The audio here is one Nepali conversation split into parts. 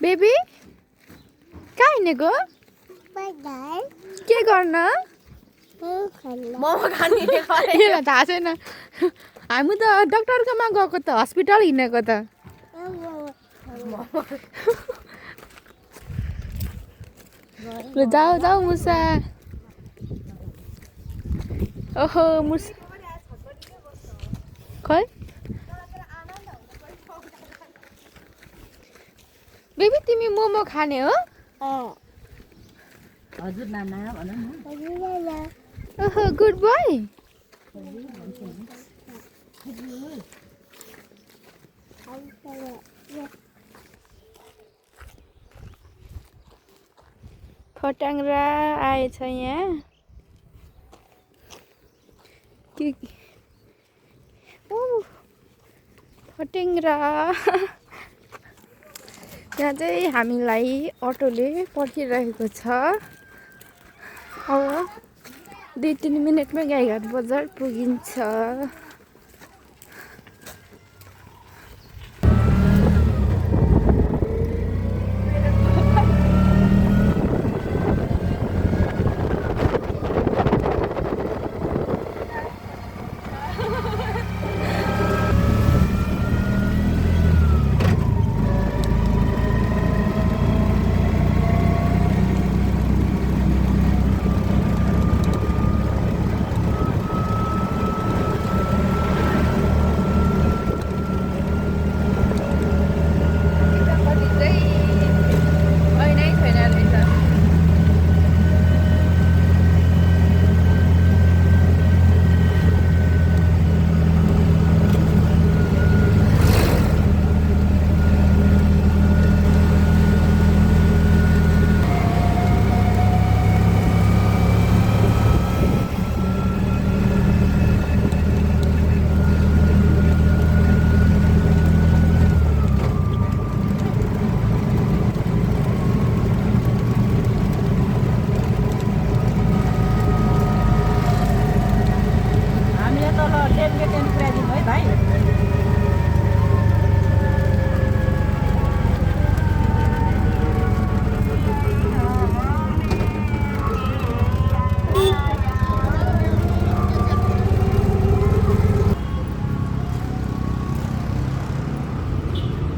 बेबी कहाँ हिँडेको के गर्न मोमो खाने यसलाई थाहा छैन हामी त डक्टरकोमा गएको त हस्पिटल हिँडेको त ल जाऊ जाऊ मुसा ओहो मुसा खै बेबी तिमी मोमो खाने हो हजुर नाना भन न ओहो गुड बोय फटाङ्ग्रा आएछ यहाँ के फटेङ्ग्रा यहाँ चाहिँ हामीलाई अटोले पर्खिरहेको छ अब 2-3 मिनटमै गाईघाट बजार पुगिन्छ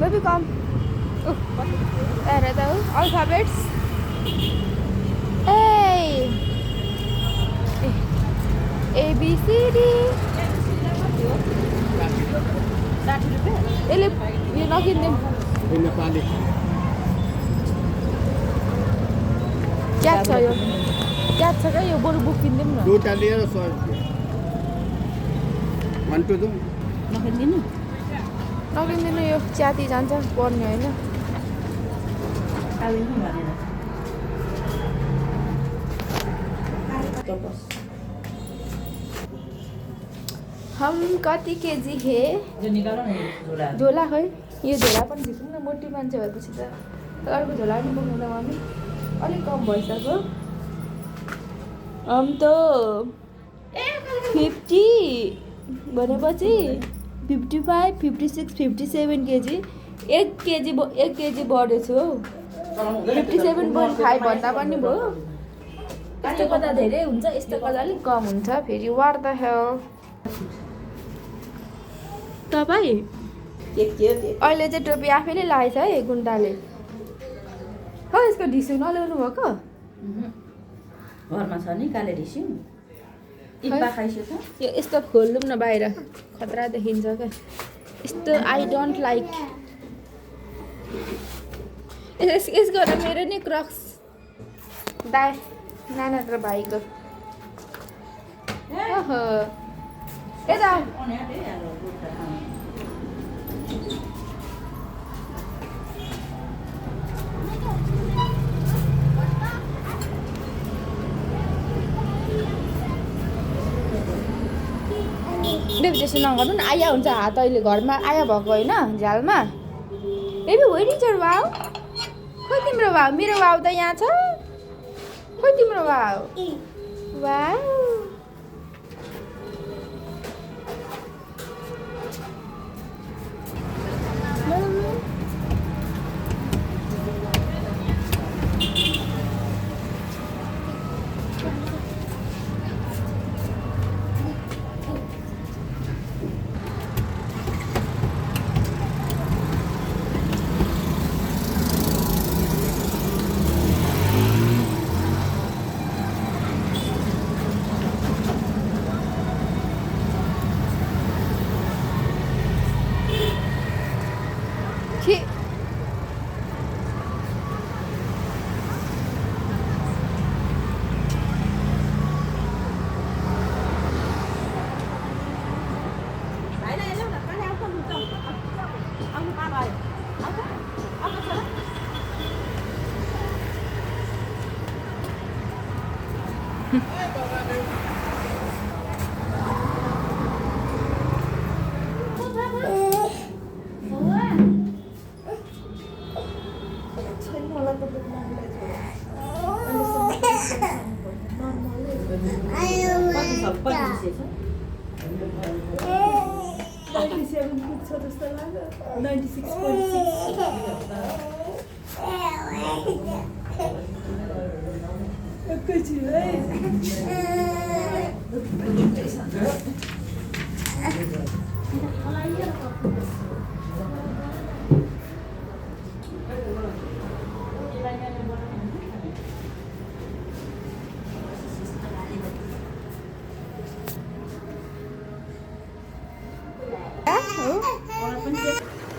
Baby, come. There are the alphabets. A B C D. You knock in them. In Nepali. क्या छ यो क्या छ क्या यो बरु बुक किन्दिउँ न दुईटा लिएर 100 रुपैयाँ 1 2 2 नखिदिनु नकिन्दिनु यो च्याति जान्छ पर्ने होइन हम कति केजी हे झोला खै यो झोला पनि झिक्नु न मोटी मान्छे भएपछि त अर्को झोला पनि बोक्नु त मम्मी अलिक कम भइसक्यो हम त 50 भनेपछि 55, 56, 57 केजी 1 केजी बढेछु हौ 57.5 भन्दा पनि भयो यस्तो गर्दा धेरै हुन्छ यस्तो गर्दा अलिक कम हुन्छ फेरि वाट द हेल तपाईँ अहिले चाहिँ टोपी आफैले लगाएछ है गुन्डाले हो यसको ढिसु नल्याउनु भएको घरमा छ नि काले ढिस्यु यो यस्तो खोल्नु न बाहिर खतरा देखिन्छ क्या यस्तो आई डोन्ट लाइक यसको त मेरो नि क्रक्स दाइ नाना र भाइको ओहो यता बेबी त्यसो नगर्नु न आया हुन्छ हात अहिले घरमा आया भएको होइन झ्यालमा baby where is your wow खोइ तिम्रो वाउ मेरो वाउ त यहाँ छ खोइ तिम्रो वाउ वाउ छि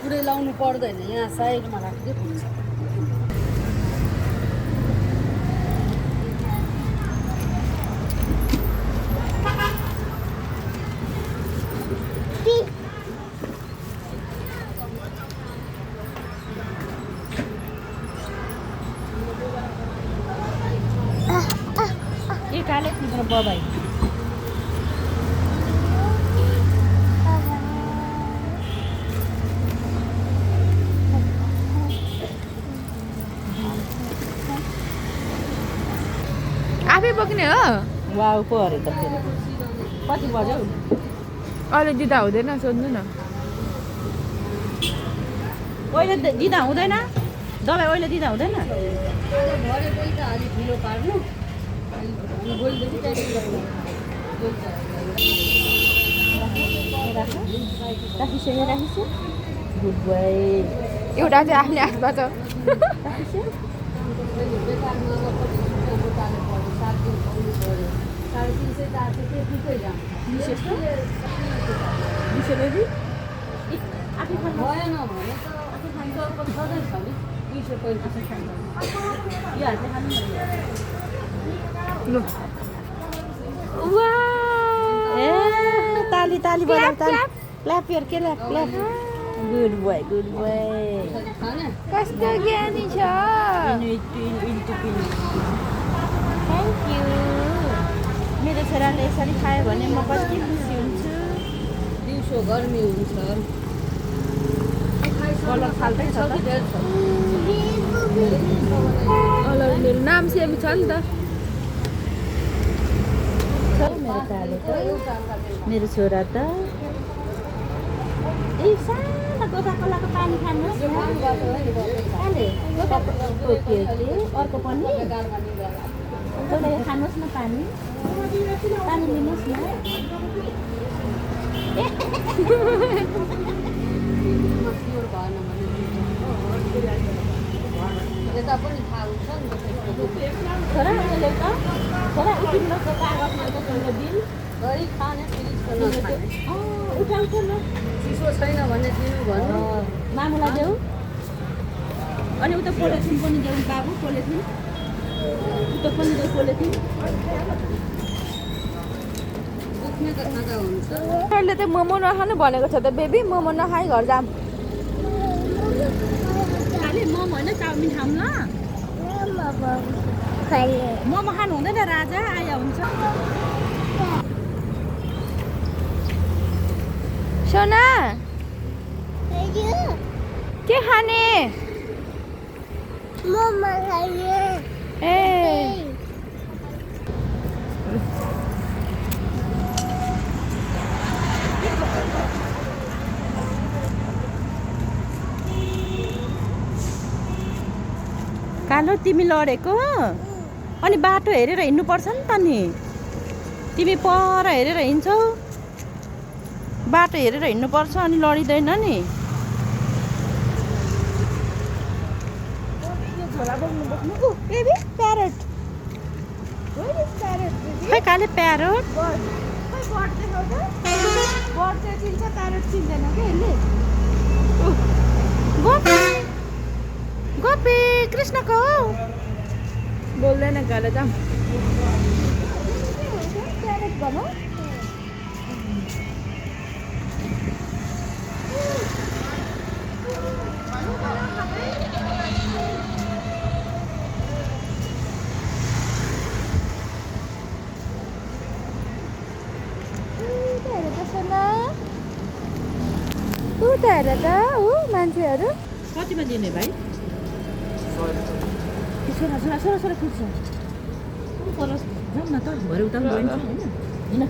पुरै लाउनु पर्दैन यहाँ साइडमा राख्दै हुन्छ ये काले तिम्रो बबाई आफै बोक्ने हो वाउ पो अरे त फेरि कति बज्यो अहिले दिँदा हुँदैन सोध्नु न अहिले दिँदा हुँदैन दबाई अहिले दिँदा हुँदैन राखिसु गुड बोय एउटा चाहिँ आफ्नै हातमा छ ताली ताली बजाऊ clap your clap clap good boy कस्तो ज्ञानी छ थ्याङ्क यू मेरो छोराले यसरी खायो भने म कति खुसी हुन्छु दिउँसो गर्मी हुन्छ कलर फाल्दै छ मेरो नाम सेम छ नि त मेरो काले त मेरो छोरा त ए सानो कोकाकोलाको पानी खानुहोस् अर्को पनि तपाईँ खानुहोस् न पानी लिनुहोस् न यता पनि थाहा हुन्छ नि छोरा छोरा उठिनु कागजमा त तिम्रो बिल गरी खाने उठाउँछ न चिसो छैन भने दिनु भन्नु मामुलाई देऊ अनि उता पोलिथिन पनि देऊ बाबु पोलिथिन उता पनि देऊ पोलिथिन दुख्ने त खाँदा हुन्छ अहिले चाहिँ मोमो नखानु भनेको छ त बेबी मोमो नखाइ घर जाम खालि मोमो होइन चाउमिन खाऊँ ल मोमो खानु हुँदैन राजा आया हुन्छ सोना के खाने मोमो खाने ए कालो तिमी लडेको अनि बाटो हेरेर हिँड्नुपर्छ नि त नि तिमी पर हेरेर हिँड्छौ बाटो हेरेर हिँड्नुपर्छ अनि लडिँदैन नि खै काले प्यारोट चिन्छ प्यारोट चिन्दैन क्या यसले कृष्णको हो बोल्दैन गएर जाउँ प्यारेट भनौँ उता हेर त हो मान्छेहरू कतिमा दिने भाइ 100 रुपियाँ। छोरा छोरा छोरा छोरा कुद्छ पर जाउँ न त भरे उता पनि गइन्छ होइन हिँड